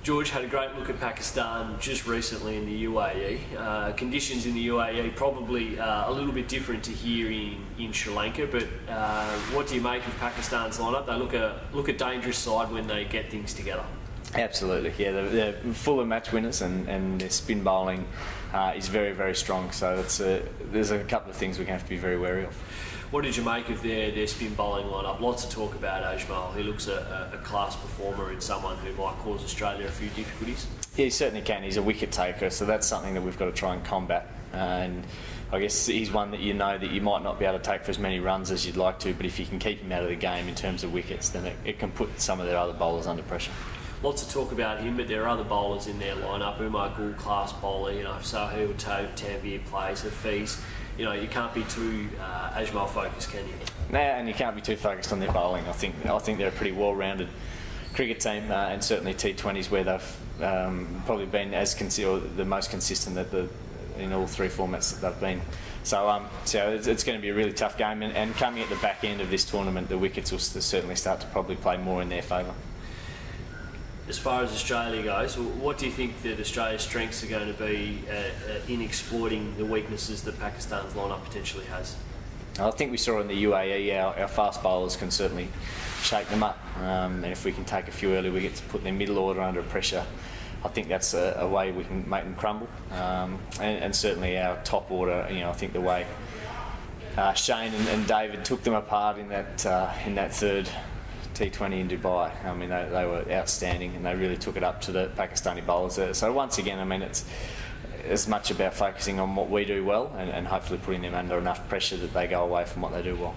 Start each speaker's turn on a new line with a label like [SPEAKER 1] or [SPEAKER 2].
[SPEAKER 1] George had a great look at Pakistan just recently in the UAE. Conditions in the UAE probably a little bit different to here in Sri Lanka, but what do you make of Pakistan's lineup? They look a dangerous side when they get things together.
[SPEAKER 2] Absolutely, yeah. They're full of match winners, and their spin bowling is very, very strong. So there's a couple of things we have to be very wary of.
[SPEAKER 1] What did you make of their spin bowling lineup? Lots of talk about Ajmal. He looks a class performer and someone who might cause Australia a few difficulties.
[SPEAKER 2] Yeah, he certainly can. He's a wicket taker, so that's something that we've got to try and combat. And I guess he's one that you know that you might not be able to take for as many runs as you'd like to, but if you can keep him out of the game in terms of wickets, then it can put some of their other bowlers under pressure.
[SPEAKER 1] Lots of talk about him, but there are other bowlers in their lineup. Umar Gul, class bowler, if Sohail Tanvir plays, Hafiz, you can't be too Ajmal focused, can you?
[SPEAKER 2] No, and you can't be too focused on their bowling. I think they're a pretty well-rounded cricket team, and certainly T20s where they've probably been the most consistent in all three formats that they've been. So it's going to be a really tough game, and coming at the back end of this tournament, the wickets will certainly start to probably play more in their favour.
[SPEAKER 1] As far as Australia goes, what do you think that Australia's strengths are going to be in exploiting the weaknesses that Pakistan's lineup potentially has?
[SPEAKER 2] I think we saw in the UAE our fast bowlers can certainly shake them up, and if we can take a few early wickets, put their middle order under pressure, I think that's a way we can make them crumble. And certainly our top order, I think the way Shane and David took them apart in that third T20 in Dubai. I mean, they were outstanding, and they really took it up to the Pakistani bowlers. So once again, I mean, it's as much about focusing on what we do well and hopefully putting them under enough pressure that they go away from what they do well.